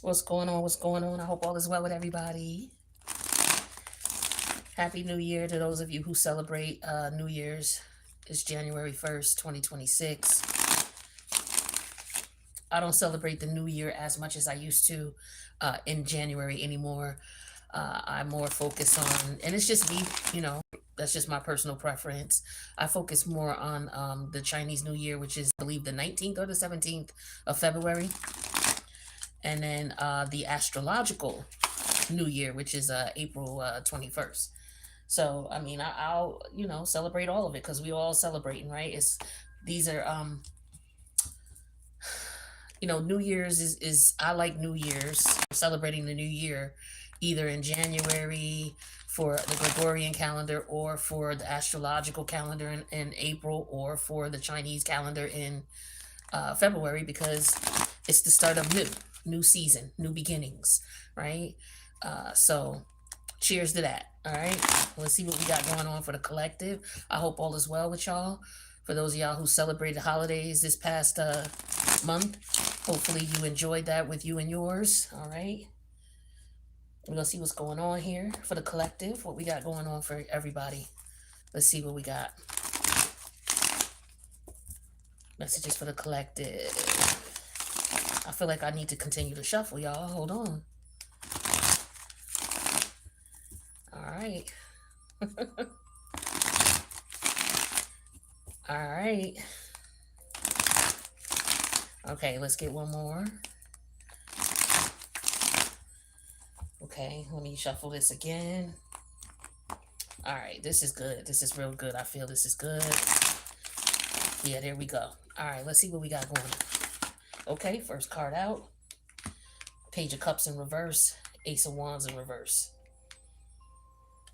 What's going on? What's going on? I hope all is well with everybody. Happy New Year to those of you who celebrate New Year's. It's January 1st, 2026. I don't celebrate the New Year as much as I used to in January anymore. I'm more focused on, and it's just me, that's just my personal preference. I focus more on the Chinese New Year, which is, I believe, the 19th or the 17th of February. And then the astrological New Year, which is April 21st. So I mean, I'll celebrate all of it because we all celebrating, right? It's these are New Year's is I like New Year's, celebrating the New Year, either in January for the Gregorian calendar or for the astrological calendar in April or for the Chinese calendar in February, because it's the start of new season, new beginnings, right? So cheers to that. All right. Let's see what we got going on for the collective. I hope all is well with y'all. For those of y'all who celebrated holidays this past month, hopefully you enjoyed that with you and yours. All right. We're going to see what's going on here for the collective, what we got going on for everybody. Let's see what we got. Messages for the collective. I feel like I need to continue to shuffle, y'all. Hold on. All right. All right. Okay, let's get one more. Okay, let me shuffle this again. All right, this is good. This is real good. I feel this is good. Yeah, there we go. All right, let's see what we got going on. Okay, first card out. Page of Cups in reverse. Ace of Wands in reverse.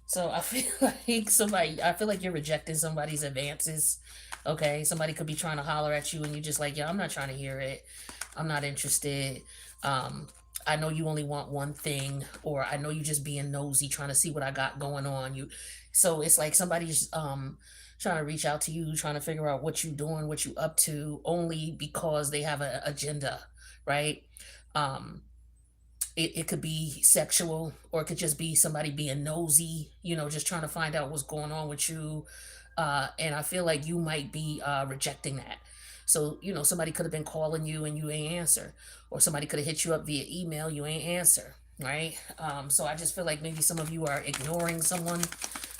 So I feel like you're rejecting somebody's advances. Okay, somebody could be trying to holler at you and you're just like, yeah, I'm not trying to hear it. I'm not interested. I know you only want one thing, or I know you just being nosy, trying to see what I got going on. So it's like somebody's trying to reach out to you, trying to figure out what you doing, what you up to, only because they have an agenda, right? Um, it could be sexual, or it could just be somebody being nosy, just trying to find out what's going on with you. And I feel like you might be rejecting that. So, somebody could have been calling you and you ain't answer, or somebody could have hit you up via email, you ain't answer, right? So I just feel like maybe some of you are ignoring someone,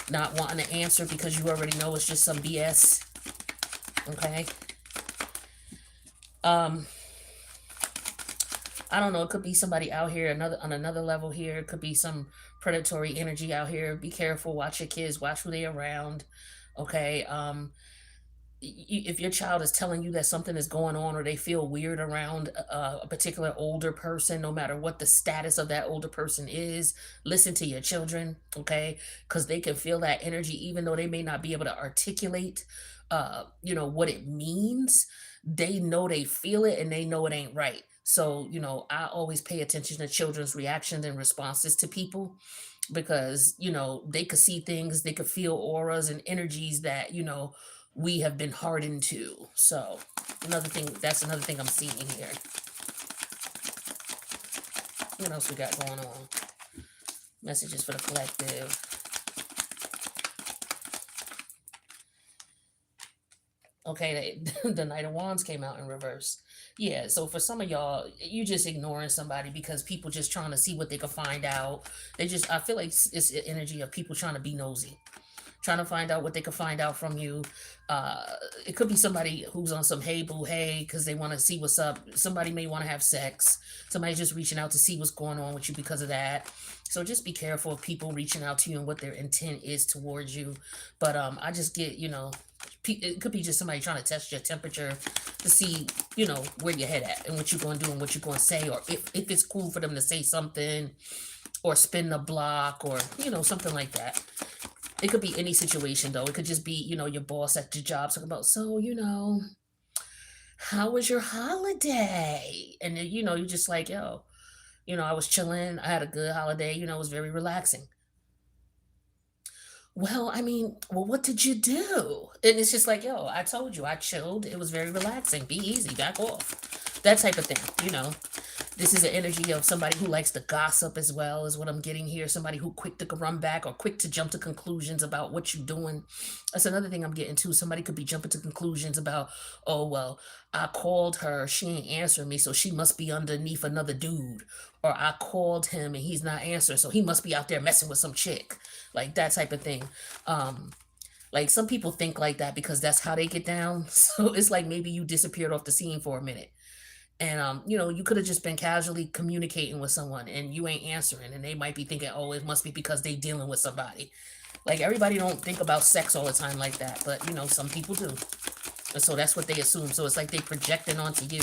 not wanting to answer because you already know it's just some BS. Okay. I don't know. It could be somebody out here on another level here. It could be some predatory energy out here. Be careful. Watch your kids. Watch who they around. Okay. If your child is telling you that something is going on, or they feel weird around a particular older person, no matter what the status of that older person is, listen to your children. Okay, because they can feel that energy, even though they may not be able to articulate what it means. They know they feel it, and they know it ain't right. So I always pay attention to children's reactions and responses to people, because they could see things, they could feel auras and energies that we have been hardened to. So that's another thing I'm seeing here. What else we got going on? Messages for the collective. Okay, the Knight of Wands came out in reverse. Yeah, so for some of y'all, you just ignoring somebody because people just trying to see what they can find out. I feel like it's the energy of people trying to be nosy, trying to find out what they can find out from you. It could be somebody who's on some hey boo hey because they want to see what's up. Somebody may want to have sex. Somebody's just reaching out to see what's going on with you because of that. So just be careful of people reaching out to you and what their intent is towards you. But I just get, it could be just somebody trying to test your temperature to see, where your head at and what you're going to do and what you're going to say, or if it's cool for them to say something or spin the block, or, something like that. It could be any situation, though. It could just be, your boss at your job talking about, so, how was your holiday? And then, you're just like, yo, I was chilling. I had a good holiday. It was very relaxing. Well, I mean, what did you do? And it's just like, yo, I told you, I chilled. It was very relaxing. Be easy, back off. That type of thing. This is an energy of somebody who likes to gossip as well, is what I'm getting here. Somebody who quick to run back or quick to jump to conclusions about what you're doing. That's another thing I'm getting to. Somebody could be jumping to conclusions about, oh well, I called her, she ain't answering me, so she must be underneath another dude. Or I called him and he's not answering, so he must be out there messing with some chick. Like that type of thing. Um, like some people think like that because that's how they get down. So it's like maybe you disappeared off the scene for a minute. And you could have just been casually communicating with someone and you ain't answering and they might be thinking, oh, it must be because they dealing with somebody. Like everybody don't think about sex all the time like that, but some people do. And so that's what they assume. So it's like they projecting onto you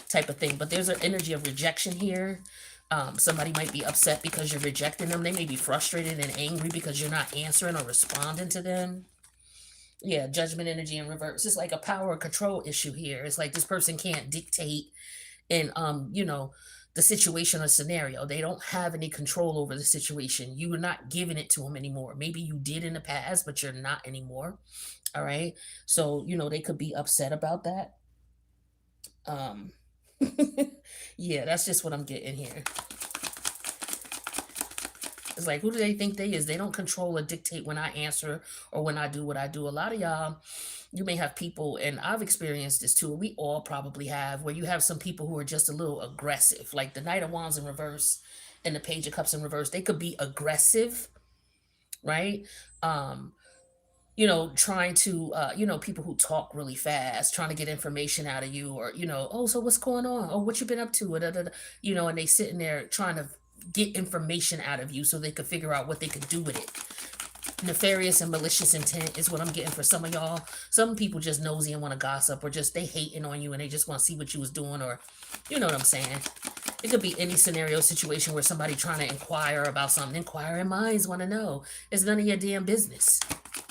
type of thing. But there's an energy of rejection here. Somebody might be upset because you're rejecting them. They may be frustrated and angry because you're not answering or responding to them. Yeah, judgment energy in reverse. It's like a power or control issue here. It's like this person can't dictate in the situation or scenario. They don't have any control over the situation. You're not giving it to them anymore. Maybe you did in the past, but you're not anymore. All right. So, they could be upset about that. Um yeah, that's just what I'm getting here. It's like, who do they think they is? They don't control or dictate when I answer or when I do what I do. A lot of y'all, you may have people, and I've experienced this too. We all probably have, where you have some people who are just a little aggressive, like the Knight of Wands in reverse and the Page of Cups in reverse. They could be aggressive, right? Um, trying to, people who talk really fast, trying to get information out of you, or, oh, so what's going on? Oh, what you been up to? Da, da, da. And they sitting there trying to get information out of you so they could figure out what they could do with it. Nefarious and malicious intent is what I'm getting for some of y'all. Some people just nosy and want to gossip, or just they hating on you and they just want to see what you was doing, or you know what I'm saying. It could be any scenario, situation where somebody trying to inquire about something. Inquiring minds want to know. It's none of your damn business.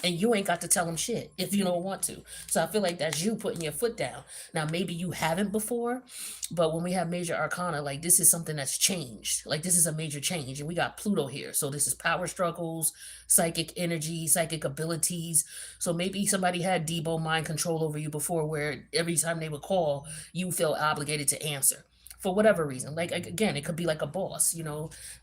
And you ain't got to tell them shit if you don't want to. So I feel like that's you putting your foot down. Now, maybe you haven't before, but when we have major arcana, like this is something that's changed. Like this is a major change. And we got Pluto here. So this is power struggles, psychic energy, psychic abilities. So maybe somebody had Debo mind control over you before, where every time they would call, you feel obligated to answer for whatever reason. Like again, it could be like a boss,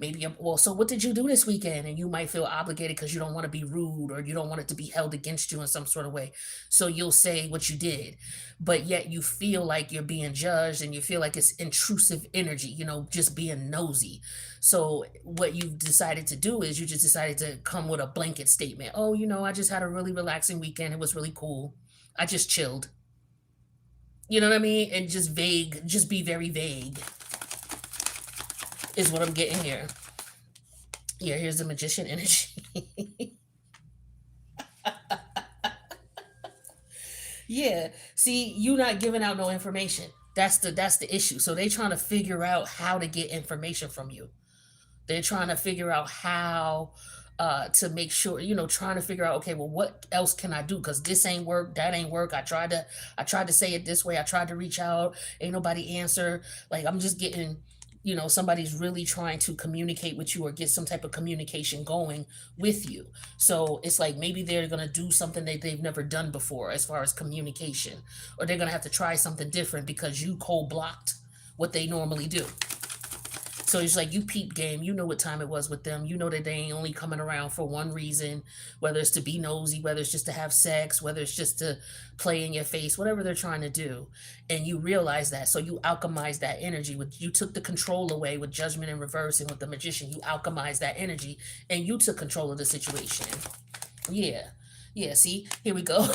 maybe well, so what did you do this weekend? And you might feel obligated because you don't want to be rude, or you don't want it to be held against you in some sort of way. So you'll say what you did, but yet you feel like you're being judged and you feel like it's intrusive energy, just being nosy. So what you've decided to do is you just decided to come with a blanket statement. Oh, I just had a really relaxing weekend. It was really cool. I just chilled. You know what I mean? And just vague, just be very vague is what I'm getting here. Yeah, here's the magician energy. Yeah. See, you not giving out no information. That's the issue. So they trying to figure out how to get information from you. They're trying to figure out how to make sure, trying to figure out, okay, well, what else can I do? Because this ain't work, that ain't work. I tried to say it this way. I tried to reach out. Ain't nobody answer. Like I'm just getting, somebody's really trying to communicate with you or get some type of communication going with you. So it's like maybe they're gonna do something that they've never done before as far as communication, or they're gonna have to try something different because you cold blocked what they normally do. So it's like you peep game, you know what time it was with them. You know that they ain't only coming around for one reason, whether it's to be nosy, whether it's just to have sex, whether it's just to play in your face, whatever they're trying to do. And you realize that. So you alchemize that energy. You took the control away with judgment in reverse, and with the magician, you alchemize that energy and you took control of the situation. Yeah. Yeah, see, here we go.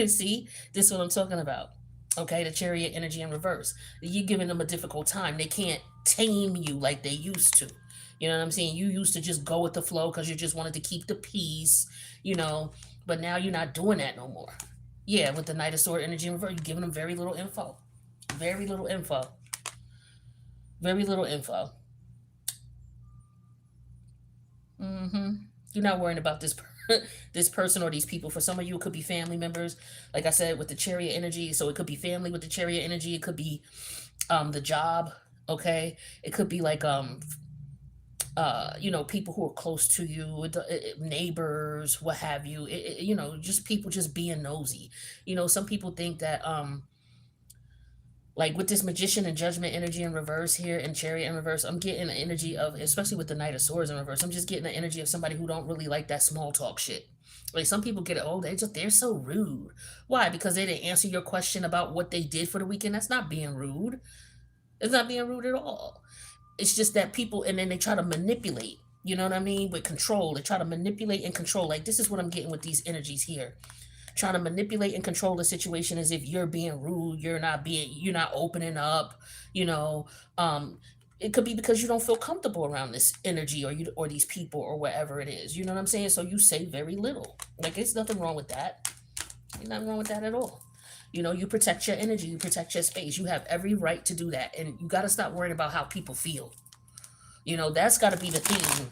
See, this is what I'm talking about. Okay, the chariot energy in reverse. You're giving them a difficult time. They can't tame you like they used to. You know what I'm saying? You used to just go with the flow because you just wanted to keep the peace, but now you're not doing that no more. Yeah, with the Knight of Sword energy in reverse, you're giving them very little info. Very little info. Very little info. Mm-hmm. You're not worrying about this person or these people. For some of you, it could be family members. Like I said, with the chariot energy, so it could be family with the chariot energy. It could be the job. Okay, it could be like people who are close to you, neighbors, what have you. Just people just being nosy. Some people think that Like with this magician and judgment energy in reverse here and chariot in reverse, I'm getting the energy of, especially with the knight of swords in reverse, I'm just getting the energy of somebody who don't really like that small talk shit. Like some people get it, oh, they're so rude. Why? Because they didn't answer your question about what they did for the weekend. That's not being rude. It's not being rude at all. It's just that people, and then they try to manipulate. You know what I mean? With control, they try to manipulate and control. Like this is what I'm getting with these energies here, trying to manipulate and control the situation as if you're being rude, you're not opening up, you know. It could be because you don't feel comfortable around this energy or these people or whatever it is. You know what I'm saying? So you say very little. Like there's nothing wrong with that. There's nothing wrong with that at all. You know, you protect your energy, you protect your space. You have every right to do that. And you got to stop worrying about how people feel. You know, that's got to be the theme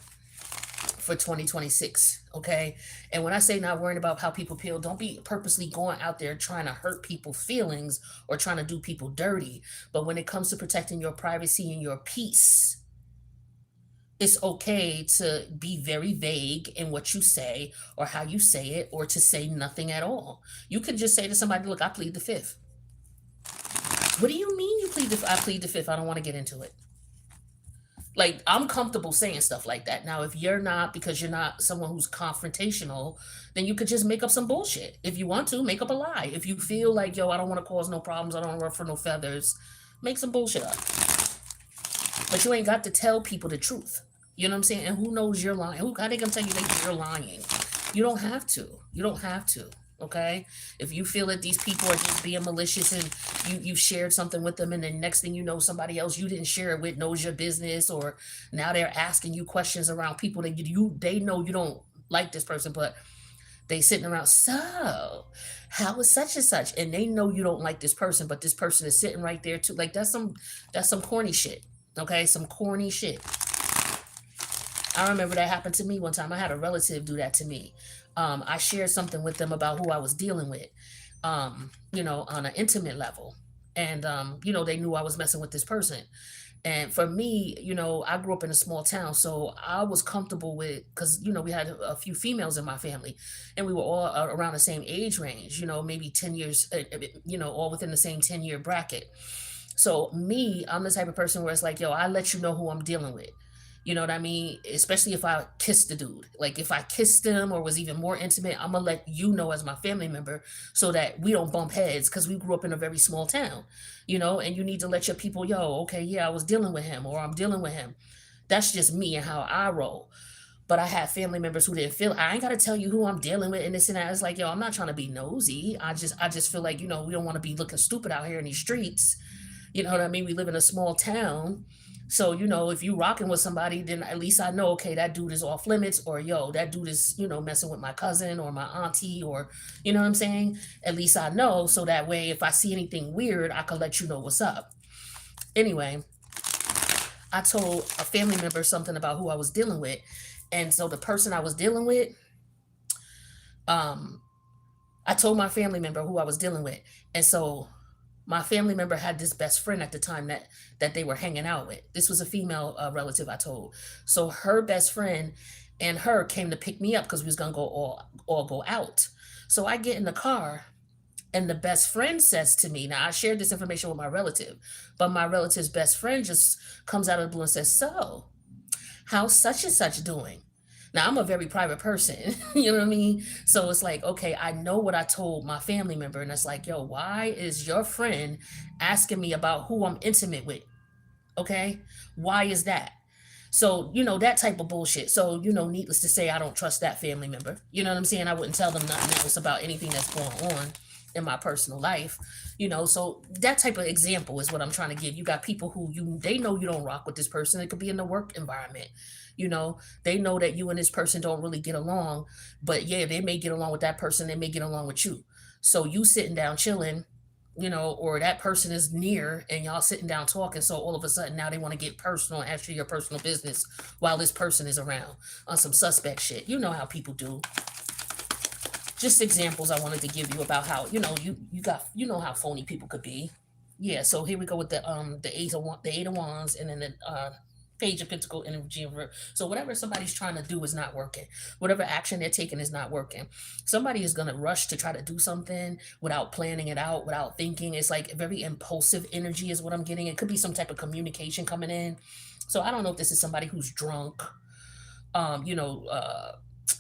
for 2026. Okay. And when I say not worrying about how people feel, don't be purposely going out there trying to hurt people's feelings or trying to do people dirty. But when it comes to protecting your privacy and your peace, it's okay to be very vague in what you say or how you say it, or to say nothing at all. You can just say to somebody, look, I plead the fifth. What do you mean you plead the fifth? I plead the fifth. I don't want to get into it. Like I'm comfortable saying stuff like that. Now, if you're not, because you're not someone who's confrontational, then you could just make up some bullshit. If you want to, make up a lie. If you feel like, yo, I don't want to cause no problems, I don't want to ruffle no feathers, make some bullshit up. But you ain't got to tell people the truth. You know what I'm saying? And who knows you're lying? How they gonna tell you that you're lying? You don't have to. You don't have to. Okay. If you feel that these people are just being malicious and you shared something with them, and then next thing you know, somebody else you didn't share it with knows your business, or now they're asking you questions around people that they know you don't like this person, but they sitting around, so how is such and such, and they know you don't like this person, but this person is sitting right there too. Like that's some corny shit. Okay, some corny shit. I remember that happened to me one time. I had a relative do that to me. I shared something with them about who I was dealing with, you know, on an intimate level. And, you know, they knew I was messing with this person. And for me, you know, I grew up in a small town, so I was comfortable with, because, you know, we had a few females in my family, and we were all around the same age range, you know, maybe 10 years, you know, all within the same 10-year bracket. So me, I'm the type of person where it's like, yo, I let you know who I'm dealing with. You know what I mean? Especially if I kissed the dude. Like if I kissed him or was even more intimate, I'm gonna let you know as my family member so that we don't bump heads, because we grew up in a very small town, you know, and you need to let your people, yo, okay, yeah, I was dealing with him or I'm dealing with him. That's just me and how I roll. But I had family members who didn't feel, I ain't gotta tell you who I'm dealing with and this and that. It's like, yo, I'm not trying to be nosy. I just feel like, you know, we don't want to be looking stupid out here in these streets. You know what I mean? We live in a small town. So, you know, if you rocking with somebody, then at least I know, okay, that dude is off limits, or yo, that dude is, you know, messing with my cousin or my auntie, or, you know what I'm saying? At least I know, so that way if I see anything weird, I can let you know what's up. Anyway, I told a family member something about who I was dealing with. And so the person I was dealing with, um, I told my family member who I was dealing with. And so my family member had this best friend at the time that they were hanging out with. This was a female relative, I told. So her best friend and her came to pick me up because we was gonna go all go out. So I get in the car, and the best friend says to me, now I shared this information with my relative, but my relative's best friend just comes out of the blue and says, so how's such and such doing? Now I'm a very private person, you know what I mean? So it's like, okay, I know what I told my family member, and it's like, yo, why is your friend asking me about who I'm intimate with? Okay, why is that? So, you know, that type of bullshit. So, you know, needless to say, I don't trust that family member. You know what I'm saying? I wouldn't tell them nothing else about anything that's going on in my personal life. You know, so that type of example is what I'm trying to give. You got people who they know you don't rock with this person. It could be in the work environment. You know, they know that you and this person don't really get along, but yeah, they may get along with that person. They may get along with you. So you sitting down chilling, you know, or that person is near and y'all sitting down talking. So all of a sudden now they want to get personal and ask you your personal business while this person is around on some suspect shit. You know how people do. Just examples I wanted to give you about how, you know, you got, you know how phony people could be. Yeah, so here we go with the eight of wands, and then Page of Pentacle energy in reverse. So whatever somebody's trying to do is not working. Whatever action they're taking is not working. Somebody is going to rush to try to do something without planning it out, without thinking. It's like very impulsive energy is what I'm getting. It could be some type of communication coming in. So I don't know if this is somebody who's drunk, um, you know, uh,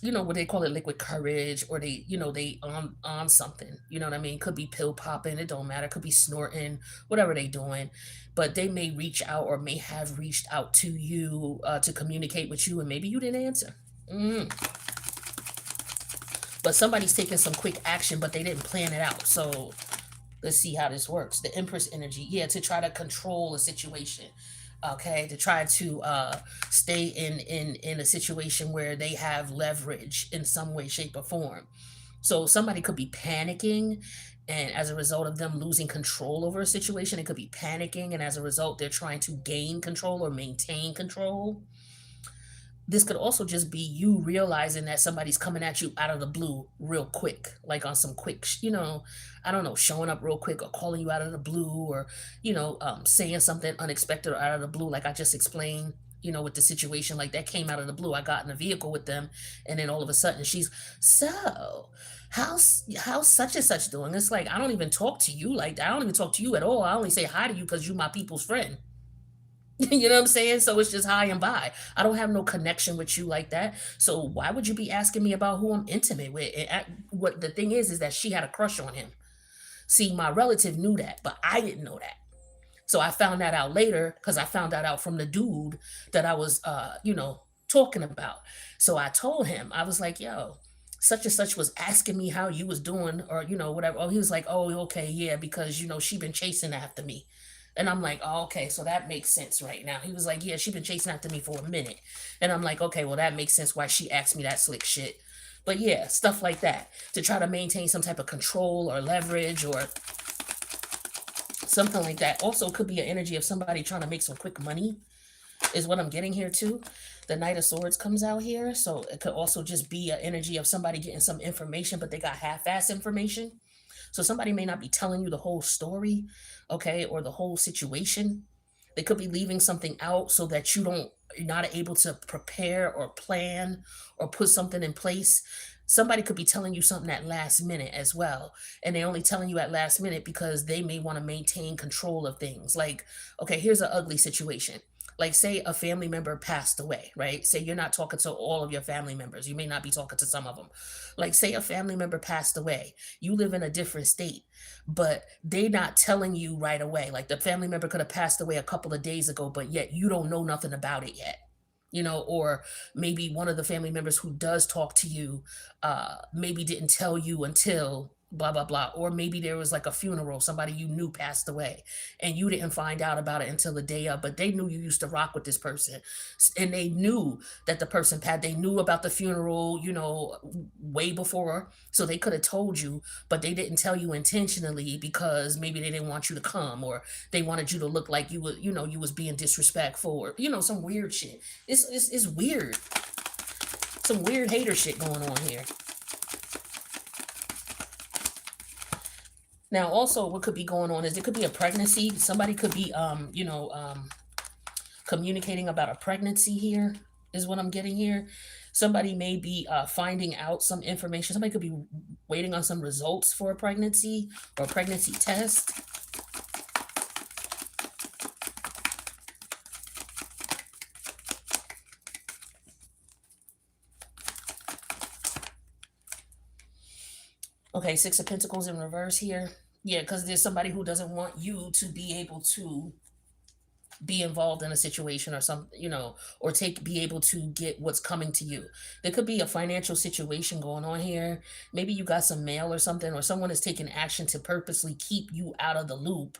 what they call it, liquid courage, or they, they on something. You know what I mean? Could be pill popping. It don't matter. Could be snorting, whatever they doing. But they may reach out or may have reached out to you to communicate with you, and maybe you didn't answer. Mm. But somebody's taking some quick action, but they didn't plan it out. So let's see how this works. The Empress energy, yeah, to try to control a situation. Okay, to try to stay in a situation where they have leverage in some way, shape, or form. So somebody could be panicking, and as a result of them losing control over a situation, it could be panicking, and as a result, they're trying to gain control or maintain control. This could also just be you realizing that somebody's coming at you out of the blue real quick, like on some quick, I don't know, showing up real quick or calling you out of the blue, or, saying something unexpected or out of the blue, like I just explained, with the situation, like that came out of the blue. I got in a vehicle with them, and then all of a sudden she's, so how's such and such doing? It's like, I don't even talk to you like that. I don't even talk to you at all. I only say hi to you because you my people's friend. You know what I'm saying? So it's just hi and bye. I don't have no connection with you like that. So why would you be asking me about who I'm intimate with? What the thing is that she had a crush on him. See, my relative knew that, but I didn't know that. So I found that out later because I found that out from the dude that I was, talking about. So I told him, I was like, yo, such and such was asking me how you was doing, or, whatever. Oh, he was like, oh, okay, yeah, because, she been chasing after me. And I'm like, oh, okay, so that makes sense right now. He was like, yeah, she been chasing after me for a minute. And I'm like, okay, well, that makes sense why she asked me that slick shit. But yeah, stuff like that to try to maintain some type of control or leverage or something like that. Also, it could be an energy of somebody trying to make some quick money, is what I'm getting here too. The Knight of Swords comes out here. So it could also just be an energy of somebody getting some information, but they got half-ass information. So somebody may not be telling you the whole story, okay, or the whole situation. They could be leaving something out so that you're not able to prepare or plan or put something in place. Somebody could be telling you something at last minute as well. And they're only telling you at last minute because they may want to maintain control of things. Like, okay, here's an ugly situation. Like, say a family member passed away, right? Say you're not talking to all of your family members. You may not be talking to some of them. Like, say a family member passed away. You live in a different state, but they not telling you right away. Like, the family member could have passed away a couple of days ago, but yet you don't know nothing about it yet. Or maybe one of the family members who does talk to you maybe didn't tell you until blah blah blah, or maybe there was like a funeral, somebody you knew passed away and you didn't find out about it until the day of, but they knew you used to rock with this person, and they knew that the person passed. They knew about the funeral, way before, so they could have told you, but they didn't tell you intentionally because maybe they didn't want you to come, or they wanted you to look like you were, you was being disrespectful, or some weird shit. It's weird. Some weird hater shit going on here. Now, also, what could be going on is there could be a pregnancy. Somebody could be, communicating about a pregnancy here, is what I'm getting here. Somebody may be finding out some information. Somebody could be waiting on some results for a pregnancy or a pregnancy test. Okay, Six of Pentacles in reverse here. Yeah, because there's somebody who doesn't want you to be able to be involved in a situation or some, or be able to get what's coming to you. There could be a financial situation going on here. Maybe you got some mail or something, or someone is taking action to purposely keep you out of the loop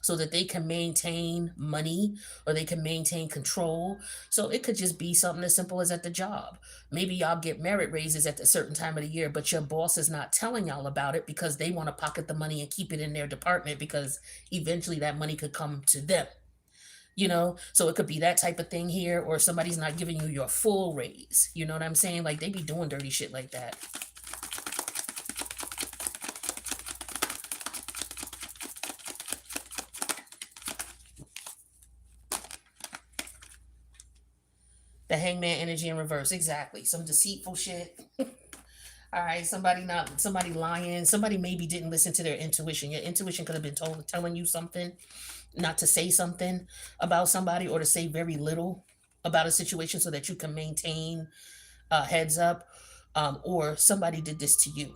so that they can maintain money or they can maintain control. So it could just be something as simple as at the job. Maybe y'all get merit raises at a certain time of the year, but your boss is not telling y'all about it because they want to pocket the money and keep it in their department because eventually that money could come to them. So it could be that type of thing here, or somebody's not giving you your full raise. You know what I'm saying? Like, they be doing dirty shit like that. The hangman energy in reverse. Exactly. Some deceitful shit. All right, somebody lying. Somebody maybe didn't listen to their intuition. Your intuition could have been telling you something, not to say something about somebody, or to say very little about a situation so that you can maintain a heads up. Or somebody did this to you.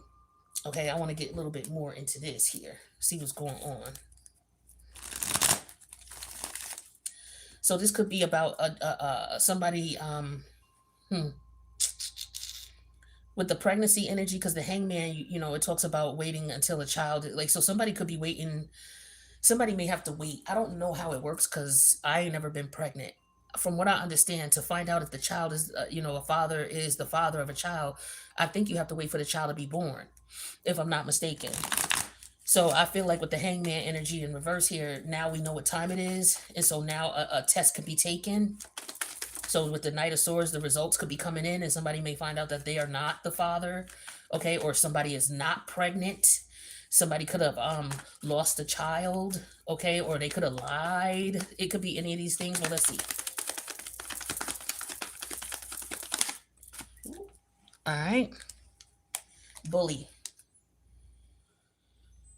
Okay, I want to get a little bit more into this here. See what's going on. So this could be about somebody hmm, with the pregnancy energy, because the hangman, it talks about waiting until a child, like, so somebody could be waiting. Somebody may have to wait. I don't know how it works because I ain't never been pregnant. From what I understand, to find out if the child is, a father is the father of a child, I think you have to wait for the child to be born, if I'm not mistaken. So I feel like with the hangman energy in reverse here, now we know what time it is. And so now a test could be taken. So with the Knight of Swords, the results could be coming in, and somebody may find out that they are not the father, okay, or somebody is not pregnant. Somebody could have lost a child, okay, or they could have lied. It could be any of these things. Well, let's see. All right, bully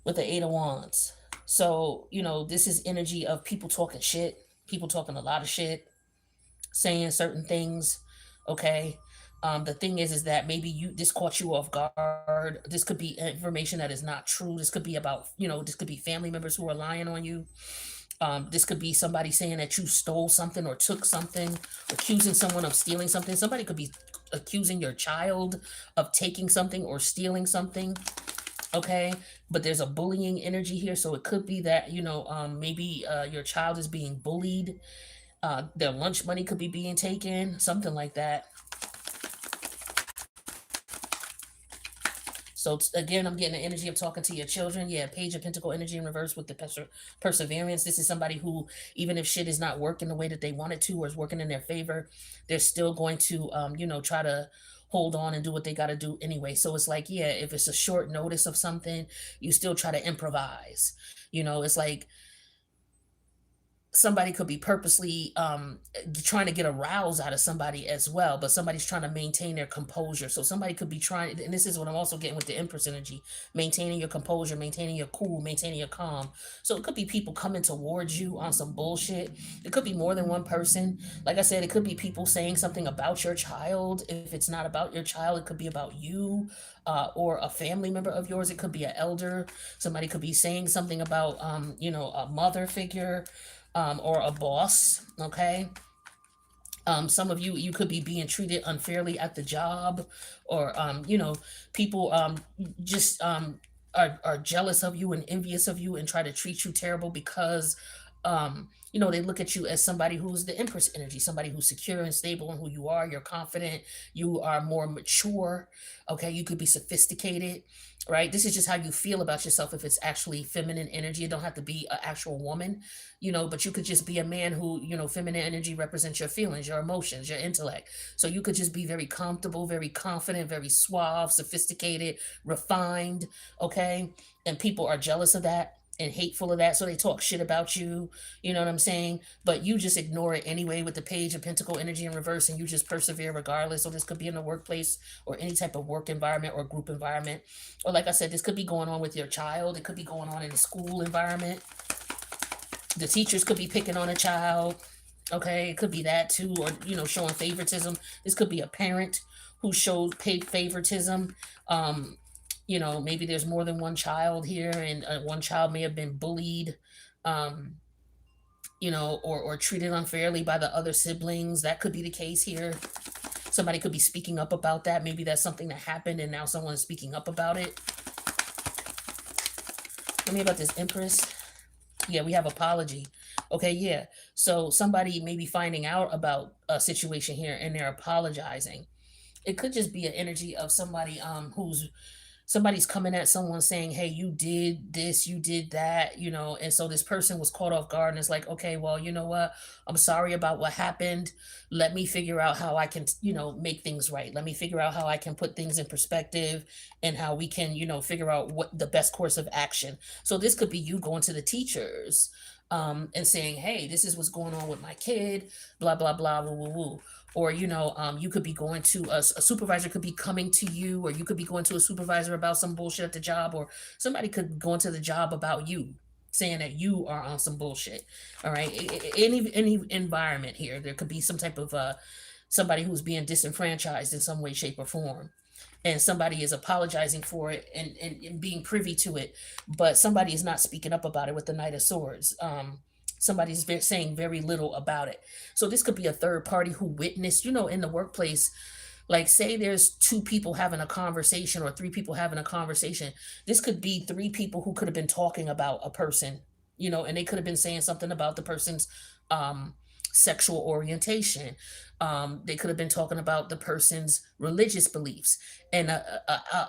with the Eight of Wands. So this is energy of people talking shit, people talking a lot of shit, saying certain things, okay. The thing is that maybe this caught you off guard. This could be information that is not true. This could be about, this could be family members who are lying on you. This could be somebody saying that you stole something or took something, accusing someone of stealing something. Somebody could be accusing your child of taking something or stealing something, okay. But there's a bullying energy here, so it could be that maybe your child is being bullied. Their lunch money could be being taken, something like that. So again, I'm getting the energy of talking to your children. Yeah, Page of Pentacle energy in reverse with the perseverance. This is somebody who, even if shit is not working the way that they want it to, or is working in their favor, they're still going to, try to hold on and do what they got to do anyway. So it's like, yeah, if it's a short notice of something, you still try to improvise. It's like somebody could be purposely trying to get a rouse out of somebody as well, but somebody's trying to maintain their composure. So somebody could be trying, and this is what I'm also getting with the Empress energy, maintaining your composure, maintaining your cool, maintaining your calm. So it could be people coming towards you on some bullshit. It could be more than one person. Like I said, it could be people saying something about your child. If it's not about your child, it could be about you, or a family member of yours. It could be an elder. Somebody could be saying something about a mother figure, or a boss, okay. Some of you could be being treated unfairly at the job, or people just are jealous of you and envious of you and try to treat you terrible because they look at you as somebody who's the Empress energy, somebody who's secure and stable in who you are. You're confident, you are more mature, okay. You could be sophisticated, right? This is just how you feel about yourself. If it's actually feminine energy, it don't have to be an actual woman, but you could just be a man who, feminine energy represents your feelings, your emotions, your intellect. So you could just be very comfortable, very confident, very suave, sophisticated, refined, okay. And people are jealous of that and hateful of that, so they talk shit about you. You know what I'm saying? But you just ignore it anyway with the Page of Pentacle energy in reverse, and you just persevere regardless. So this could be in the workplace or any type of work environment or group environment, or like I said, this could be going on with your child. It could be going on in a school environment. The teachers could be picking on a child, okay. It could be that too, or showing favoritism. This could be a parent who shows favoritism. Maybe there's more than one child here, and one child may have been bullied, um, or treated unfairly by the other siblings. That could be the case here. Somebody could be speaking up about that. Maybe that's something that happened and now someone is speaking up about it. Tell me about this Empress. Yeah, we have apology. Okay, yeah. So somebody may be finding out about a situation here and they're apologizing. It could just be an energy of somebody somebody's coming at someone saying, hey, you did this, you did that, and so this person was caught off guard and it's like, okay, well, you know what, I'm sorry about what happened. Let me figure out how I can, make things right. Let me figure out how I can put things in perspective, and how we can, figure out what the best course of action. So this could be you going to the teachers, and saying, hey, this is what's going on with my kid, blah, blah, blah, woo, woo, woo. Or, you could be going to a supervisor could be coming to you, or you could be going to a supervisor about some bullshit at the job, or somebody could go into the job about you, saying that you are on some bullshit. All right. Any environment here, there could be some type of somebody who's being disenfranchised in some way, shape, or form, and somebody is apologizing for it, and being privy to it, but somebody is not speaking up about it with the Knight of Swords. Somebody's saying very little about it. So this could be a third party who witnessed, in the workplace. Like, say there's two people having a conversation, or three people having a conversation. This could be three people who could have been talking about a person, and they could have been saying something about the person's um, sexual orientation. They could have been talking about the person's religious beliefs, and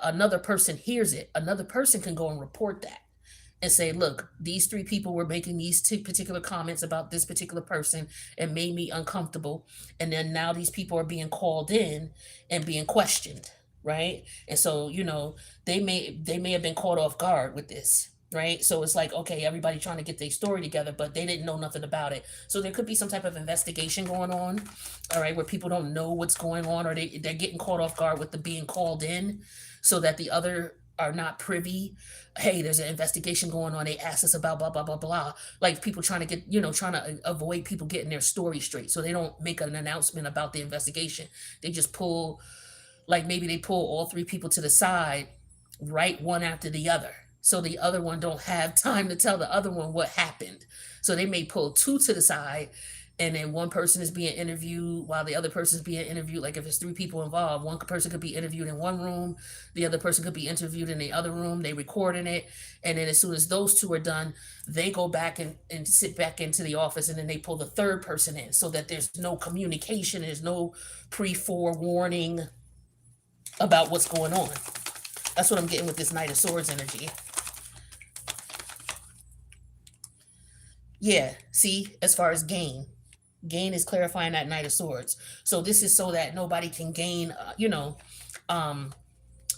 another person hears it. Another person can go and report that and say, look, these three people were making these two particular comments about this particular person and made me uncomfortable. And then now these people are being called in and being questioned, right? And so, they may have been caught off guard with this. Right. So it's like, okay, everybody trying to get their story together, but they didn't know nothing about it. So there could be some type of investigation going on. All right. Where people don't know what's going on, or they're getting caught off guard with the being called in, so that the other are not privy. Hey, there's an investigation going on. They asked us about blah, blah, blah, blah. Like, people trying to get, trying to avoid people getting their story straight. So they don't make an announcement about the investigation. They just pull, like, maybe they pull all three people to the side, right, one after the other. So the other one don't have time to tell the other one what happened. So they may pull two to the side, and then one person is being interviewed while the other person is being interviewed. Like, if it's three people involved, one person could be interviewed in one room, the other person could be interviewed in the other room. They recording it, and then as soon as those two are done, they go back and sit back into the office, and then they pull the third person in, so that there's no communication, there's no pre-forewarning about what's going on. That's what I'm getting with this Knight of Swords energy. Yeah, see, as far as gain is clarifying that Knight of Swords. So this is so that nobody can gain, um,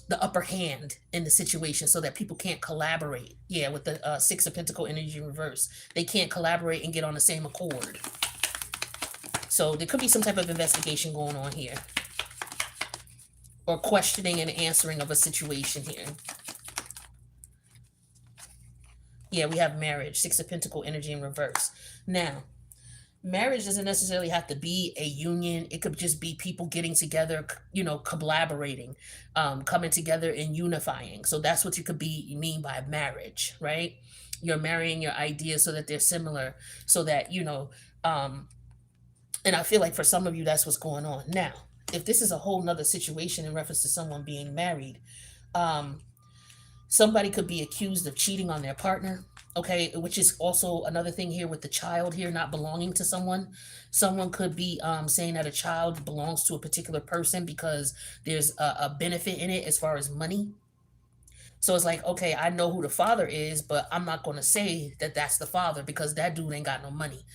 the upper hand in the situation, so that people can't collaborate. Yeah, with the Six of Pentacle energy in reverse, they can't collaborate and get on the same accord. So there could be some type of investigation going on here, or questioning and answering of a situation here. Yeah, we have marriage, Six of Pentacle energy in reverse. Now, marriage doesn't necessarily have to be a union. It could just be people getting together, collaborating, coming together and unifying. So that's what you mean by marriage, right? You're marrying your ideas so that they're similar, so that, and I feel like for some of you, that's what's going on. Now, if this is a whole nother situation in reference to someone being married, um, somebody could be accused of cheating on their partner. Okay, which is also another thing here with the child here not belonging to someone. Someone could be saying that a child belongs to a particular person because there's a benefit in it as far as money. So it's like, okay, I know who the father is, but I'm not going to say that that's the father, because that dude ain't got no money.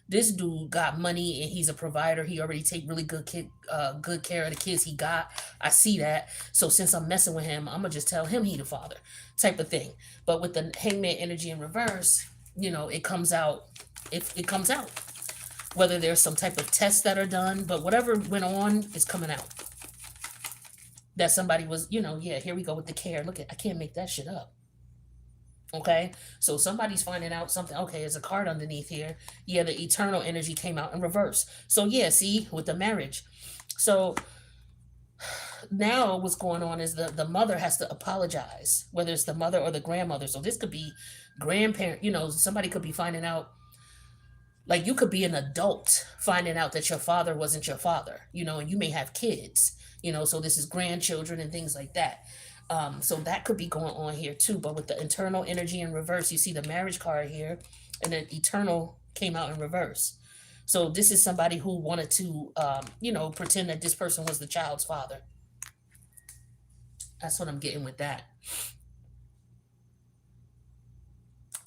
This dude got money and he's a provider. He already take really good care of the kids he got. I see that. So since I'm messing with him, I'm gonna just tell him he the father, type of thing. But with the Hangman energy in reverse, it comes out. It comes out. Whether there's some type of tests that are done, but whatever went on is coming out. That somebody was, yeah, here we go with the care. Look at, I can't make that shit up. Okay, so somebody's finding out something. Okay, there's a card underneath here. Yeah, the eternal energy came out in reverse. So yeah, see, with the marriage. So now what's going on is the mother has to apologize, whether it's the mother or the grandmother. So this could be grandparent. Somebody could be finding out. Like, you could be an adult finding out that your father wasn't your father. And you may have kids. So this is grandchildren and things like that. So that could be going on here too. But with the internal energy in reverse, you see the marriage card here, and then eternal came out in reverse. So this is somebody who wanted to, pretend that this person was the child's father. That's what I'm getting with that.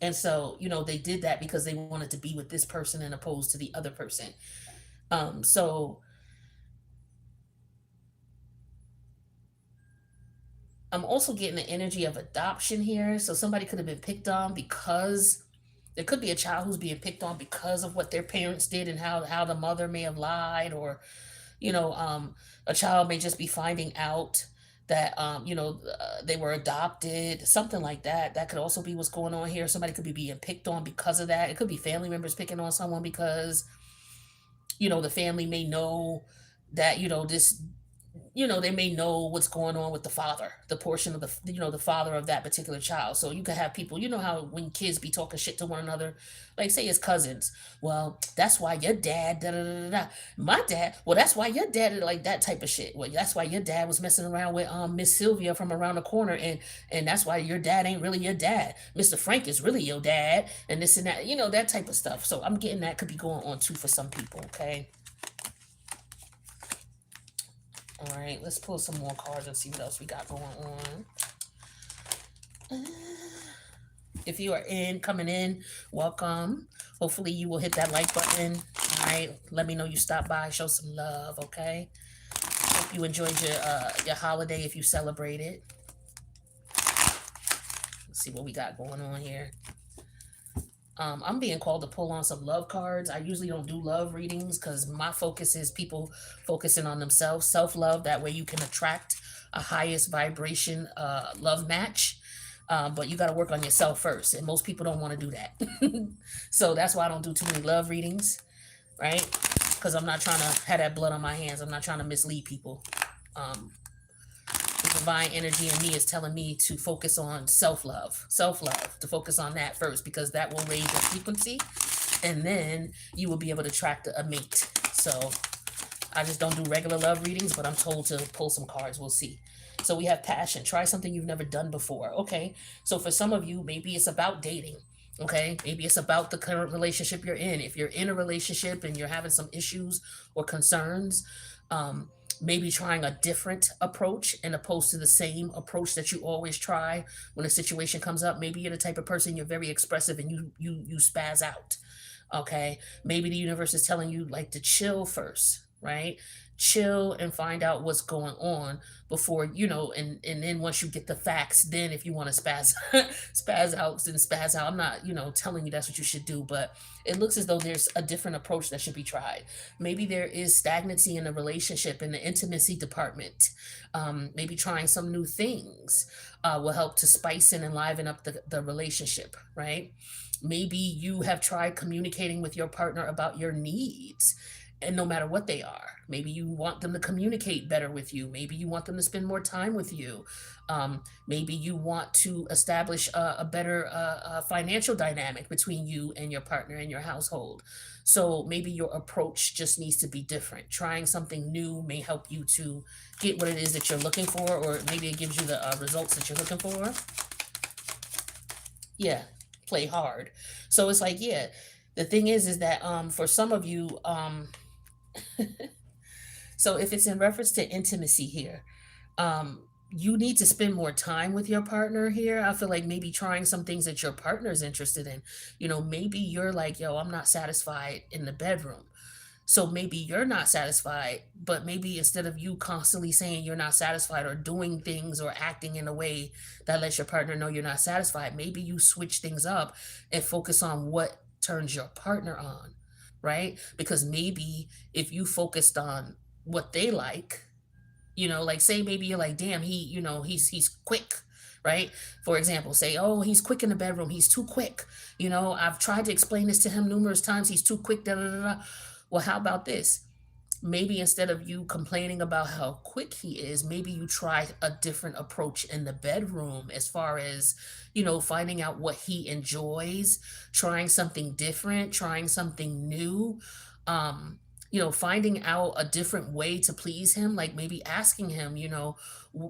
And so, they did that because they wanted to be with this person and opposed to the other person. So I'm also getting the energy of adoption here. So somebody could have been picked on because There could be a child who's being picked on because of what their parents did and how the mother may have lied, or you know, a child may just be finding out that they were adopted, something like that. That could also be what's going on here. Somebody could be being picked on because of that. It could be family members picking on someone because the family may know that this they may know what's going on with the father, the portion of the father of that particular child. So you could have people, how when kids be talking shit to one another, like say it's cousins. Well, that's why your dad, da da da da. Da. My dad, well, that's why your dad, like that type of shit. Well, that's why your dad was messing around with Miss Sylvia from around the corner, and that's why your dad ain't really your dad. Mr. Frank is really your dad, and this and that, that type of stuff. So I'm getting that could be going on too for some people. Okay. All right, let's pull some more cards and see what else we got going on. If you are coming in, welcome. Hopefully you will hit that like button. All right, let me know you stopped by, show some love, okay? Hope you enjoyed your holiday if you celebrated. Let's see what we got going on here. I'm being called to pull on some love cards. I usually don't do love readings because my focus is people focusing on themselves, self-love. That way you can attract a highest vibration love match. But you got to work on yourself first. And most people don't want to do that. So that's why I don't do too many love readings, right? Because I'm not trying to have that blood on my hands. I'm not trying to mislead people. The divine energy in me is telling me to focus on self-love, to focus on that first, because that will raise your frequency, and then you will be able to attract a mate. So I just don't do regular love readings, but I'm told to pull some cards. We'll see. So we have passion. Try something you've never done before. Okay. So for some of you, maybe it's about dating. Okay. Maybe it's about the current relationship you're in. If you're in a relationship and you're having some issues or concerns, maybe trying a different approach and opposed to the same approach that you always try when a situation comes up. Maybe you're the type of person, you're very expressive and you spaz out. Okay. Maybe the universe is telling you like to chill first, right? Chill and find out what's going on before and then once you get the facts, then if you want to spaz out, then spaz out. I'm not telling you that's what you should do, but it looks as though there's a different approach that should be tried. Maybe there is stagnancy in the relationship in the intimacy department. Maybe trying some new things will help to spice and enliven up the relationship, right? Maybe you have tried communicating with your partner about your needs, and no matter what they are. Maybe you want them to communicate better with you. Maybe you want them to spend more time with you. Maybe you want to establish a better financial dynamic between you and your partner and your household. So maybe your approach just needs to be different. Trying something new may help you to get what it is that you're looking for, or maybe it gives you the results that you're looking for. Yeah, play hard. So it's like, yeah, the thing is that for some of you, so if it's in reference to intimacy here, you need to spend more time with your partner here. I feel like maybe trying some things that your partner is interested in. Maybe you're like, yo, I'm not satisfied in the bedroom. So maybe you're not satisfied, but maybe instead of you constantly saying you're not satisfied or doing things or acting in a way that lets your partner know you're not satisfied, maybe you switch things up and focus on what turns your partner on, right? Because maybe if you focused on what they like, like say maybe you're like, damn, he's quick, right? For example, say, oh, he's quick in the bedroom, he's too quick. I've tried to explain this to him numerous times, he's too quick, da da da da. Well, how about this? Maybe instead of you complaining about how quick he is, maybe you try a different approach in the bedroom as far as, finding out what he enjoys, trying something different, trying something new, finding out a different way to please him, like maybe asking him,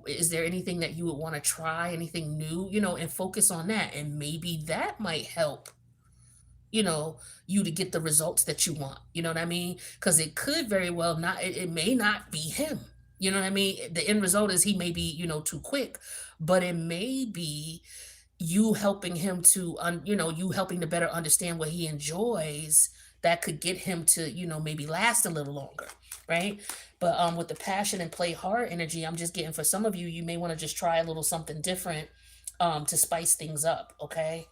is there anything that you would want to try, anything new, and focus on that. And maybe that might help you to get the results that you want. You know what I mean? Because it could very well not, it may not be him. You know what I mean? The end result is he may be, too quick, but it may be you helping him to, you helping to better understand what he enjoys that could get him to, maybe last a little longer. Right. But with the passion and play hard energy, I'm just getting for some of you, you may want to just try a little something different to spice things up. Okay.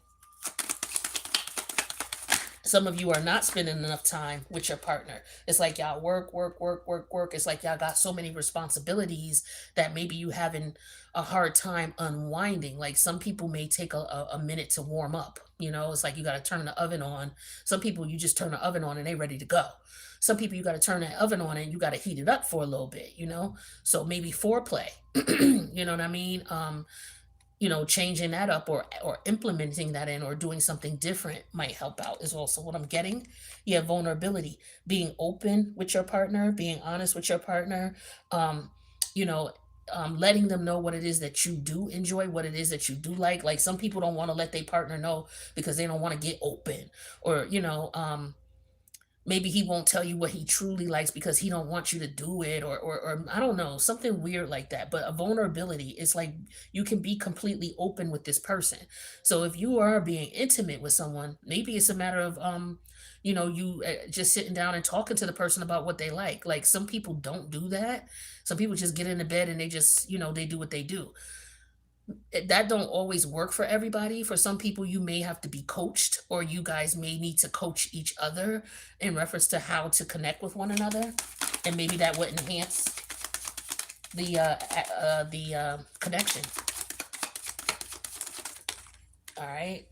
Some of you are not spending enough time with your partner. It's like y'all work, work, work, work, work. It's like y'all got so many responsibilities that maybe you having a hard time unwinding. Like some people may take a minute to warm up. It's like you got to turn the oven on. Some people, you just turn the oven on and they ready to go. Some people, you got to turn that oven on and you got to heat it up for a little bit. So maybe foreplay. You know what I mean? Changing that up or implementing that in or doing something different might help out is also what I'm getting. Yeah, vulnerability, being open with your partner, being honest with your partner, um, you know, letting them know what it is that you do enjoy, what it is that you do like. Like some people don't want to let their partner know because they don't want to get open, or maybe he won't tell you what he truly likes because he don't want you to do it, or I don't know, something weird like that. But a vulnerability is like you can be completely open with this person. So if you are being intimate with someone, maybe it's a matter of you just sitting down and talking to the person about what they like some people don't do that. Some people just get into bed and they just they do what they do. That don't always work for everybody. For some people, you may have to be coached, or you guys may need to coach each other in reference to how to connect with one another, and maybe that would enhance the connection. All right,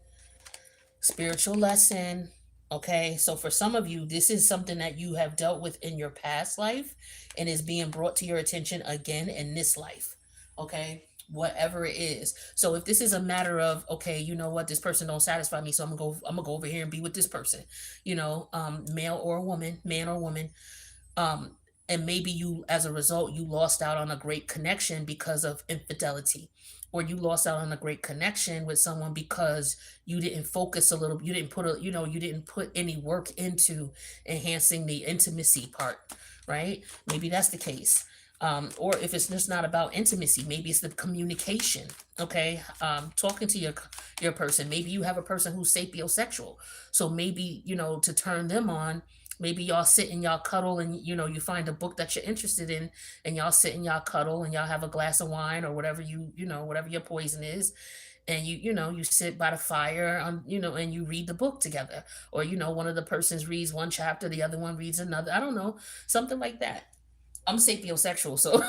spiritual lesson. Okay, so for some of you, this is something that you have dealt with in your past life and is being brought to your attention again in this life. Okay, whatever it is. So if this is a matter of, okay, you know what, this person don't satisfy me, so I'm gonna go over here and be with this person, male or woman, man or woman, um and maybe you, as a result, you lost out on a great connection because of infidelity, or you lost out on a great connection with someone because you didn't focus a little, you didn't put you didn't put any work into enhancing the intimacy part, right? Maybe that's the case. Or if it's just not about intimacy, maybe it's the communication. Okay, talking to your person. Maybe you have a person who's sapiosexual, so maybe to turn them on. Maybe y'all sit and y'all cuddle, and you find a book that you're interested in, and y'all sit and y'all cuddle, and y'all have a glass of wine or whatever whatever your poison is, and you sit by the fire, and you read the book together, or one of the persons reads one chapter, the other one reads another. I don't know, something like that. I'm sapiosexual, so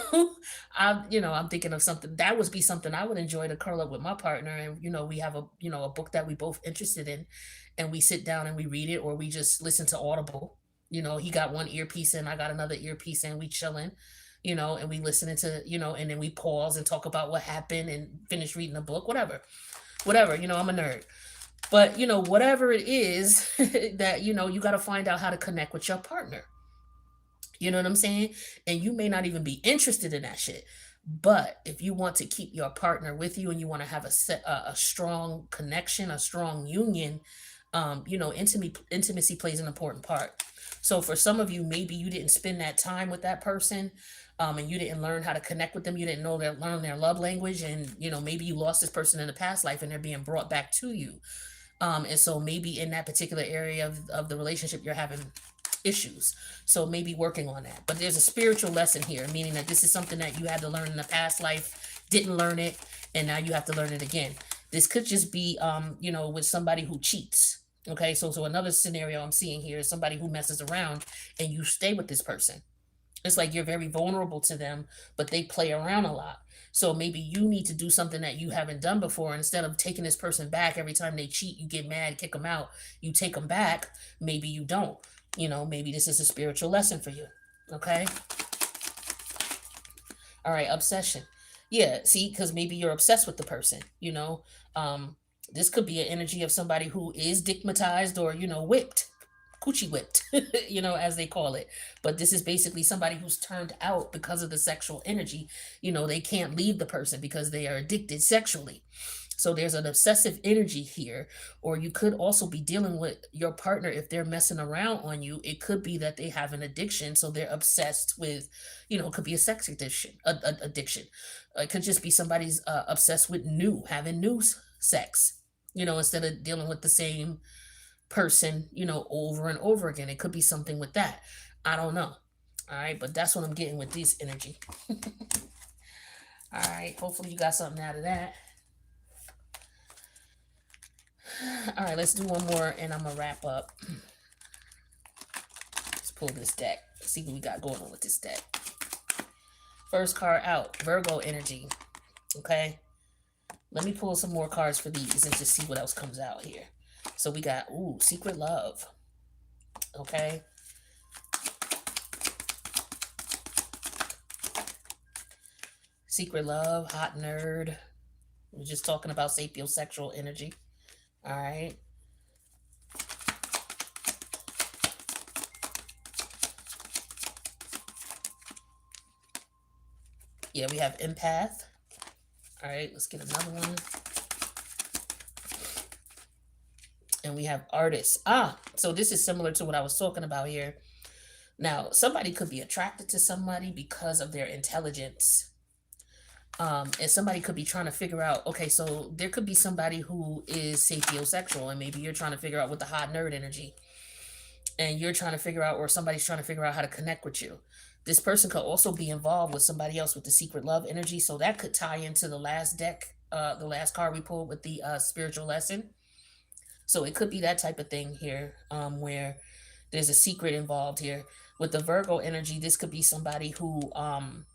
I'm thinking of something that would be something I would enjoy, to curl up with my partner, and we have a book that we both interested in, and we sit down and we read it, or we just listen to Audible. He got one earpiece in, I got another earpiece in, we chilling, and we listening to, and then we pause and talk about what happened and finish reading the book, whatever. I'm a nerd. But whatever it is that you got to find out how to connect with your partner. You know what I'm saying? And you may not even be interested in that shit. But if you want to keep your partner with you and you want to have a strong connection, a strong union, intimacy plays an important part. So for some of you, maybe you didn't spend that time with that person, and you didn't learn how to connect with them. You didn't learn their love language, and maybe you lost this person in the past life, and they're being brought back to you. And so maybe in that particular area of the relationship, you're having issues. So maybe working on that. But there's a spiritual lesson here, meaning that this is something that you had to learn in the past life, didn't learn it, and now you have to learn it again. This could just be, with somebody who cheats. Okay, so another scenario I'm seeing here is somebody who messes around and you stay with this person. It's like you're very vulnerable to them, but they play around a lot. So maybe you need to do something that you haven't done before. Instead of taking this person back every time they cheat, you get mad, kick them out, you take them back. Maybe you don't. Maybe this is a spiritual lesson for you. Okay. All right. Obsession. Yeah. See, because maybe you're obsessed with the person. This could be an energy of somebody who is digmatized, or whipped, coochie whipped, as they call it. But this is basically somebody who's turned out because of the sexual energy. They can't leave the person because they are addicted sexually. So there's an obsessive energy here. Or you could also be dealing with your partner, if they're messing around on you, it could be that they have an addiction. So they're obsessed with, it could be a sex addiction, addiction. It could just be somebody's obsessed with having new sex, instead of dealing with the same person, over and over again. It could be something with that. I don't know. All right. But that's what I'm getting with this energy. All right. Hopefully you got something out of that. All right, let's do one more and I'm gonna wrap up. Let's pull this deck. See what we got going on with this deck. First card out, Virgo energy. Okay. Let me pull some more cards for these and just see what else comes out here. So we got, ooh, secret love. Okay. Secret love, hot nerd. We're just talking about sapiosexual energy. All right. Yeah, we have empath. All right, let's get another one. And we have artist. So this is similar to what I was talking about here. Now, somebody could be attracted to somebody because of their intelligence. And somebody could be trying to figure out, okay, so there could be somebody who is sapiosexual, and maybe you're trying to figure out with the hot nerd energy, and you're trying to figure out, or somebody's trying to figure out how to connect with you. This person could also be involved with somebody else with the secret love energy, so that could tie into the last deck, the last card we pulled with the spiritual lesson. So it could be that type of thing here, where there's a secret involved here. With the Virgo energy, this could be somebody who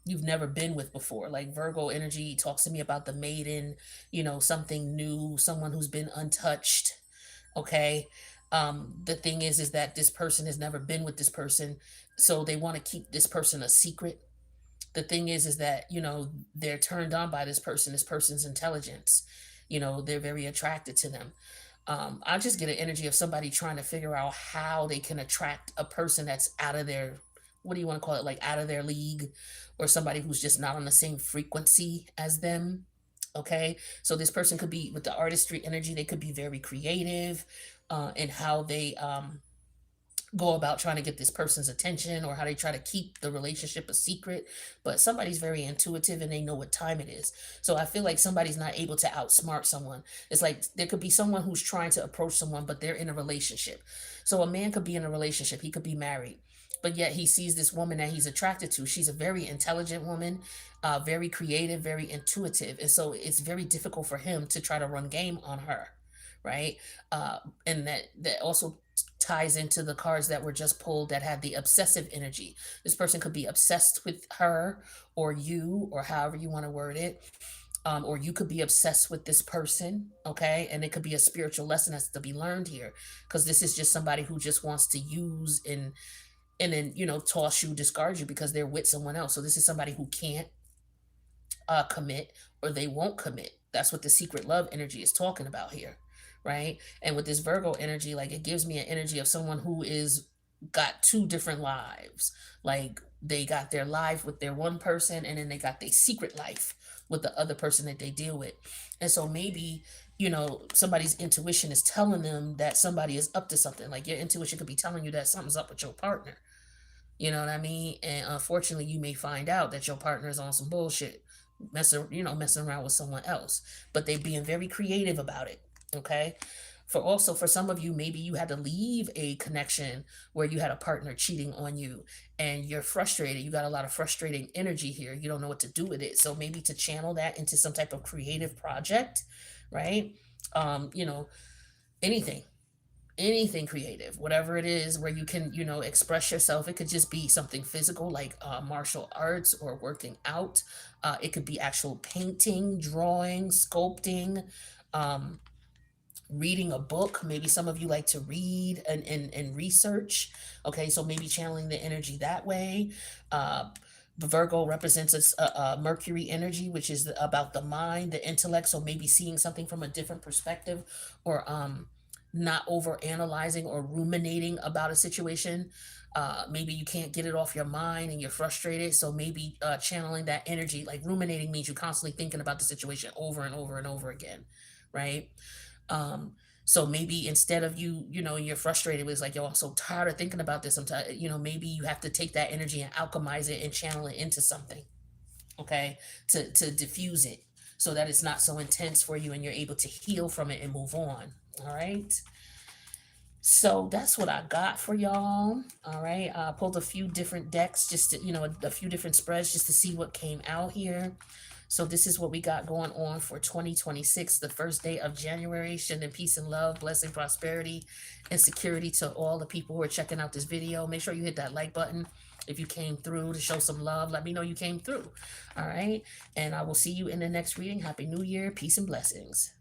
you've never been with before. Like Virgo energy talks to me about the maiden, something new, someone who's been untouched. Okay. The thing is that this person has never been with this person, so they want to keep this person a secret. The thing is that they're turned on by this person's intelligence. They're very attracted to them. I just get an energy of somebody trying to figure out how they can attract a person that's out of their, what do you want to call it, like out of their league, or somebody who's just not on the same frequency as them. Okay, so this person could be with the artistry energy. They could be very creative in how they go about trying to get this person's attention, or how they try to keep the relationship a secret. But somebody's very intuitive and they know what time it is. So I feel like somebody's not able to outsmart someone. It's like there could be someone who's trying to approach someone, but they're in a relationship. So a man could be in a relationship, he could be married, but yet he sees this woman that he's attracted to. She's a very intelligent woman, very creative, very intuitive, and so it's very difficult for him to try to run game on her, right? And that also ties into the cards that were just pulled that had the obsessive energy. This person could be obsessed with her or you, or however you want to word it. Or you could be obsessed with this person, okay? And it could be a spiritual lesson that's to be learned here, because this is just somebody who just wants to use and then toss you, discard you because they're with someone else. So this is somebody who can't commit, or they won't commit. That's what the secret love energy is talking about here, right? And with this Virgo energy, like it gives me an energy of someone who is got two different lives. Like they got their life with their one person, and then they got their secret life with the other person that they deal with. And so maybe somebody's intuition is telling them that somebody is up to something. Like your intuition could be telling you that something's up with your partner. You know what I mean? And unfortunately, you may find out that your partner is on some bullshit, messing around with someone else. But they being very creative about it. Okay. For some of you, maybe you had to leave a connection where you had a partner cheating on you, and you're frustrated. You got a lot of frustrating energy here. You don't know what to do with it. So maybe to channel that into some type of creative project, right? You know, anything anything creative, whatever it is, where you can, express yourself. It could just be something physical, like martial arts or working out. It could be actual painting, drawing, sculpting, um, reading a book. Maybe some of you like to read and research. Okay, so maybe channeling the energy that way. The Virgo represents a Mercury energy, which is about the mind, the intellect. So maybe seeing something from a different perspective, or not over analyzing or ruminating about a situation. Maybe you can't get it off your mind and you're frustrated. So maybe channeling that energy, like ruminating means you're constantly thinking about the situation over and over and over again, right? Um, so maybe instead of you're frustrated, it's like, yo, I'm so tired of thinking about this. I'm tired, maybe you have to take that energy and alchemize it and channel it into something, okay, to diffuse it so that it's not so intense for you and you're able to heal from it and move on. All right. So that's what I got for y'all. All right. I pulled a few different decks, just to, a few different spreads just to see what came out here. So this is what we got going on for 2026, the first day of January. Sending peace and love, blessing, prosperity, and security to all the people who are checking out this video. Make sure you hit that like button if you came through to show some love. Let me know you came through. All right. And I will see you in the next reading. Happy New Year. Peace and blessings.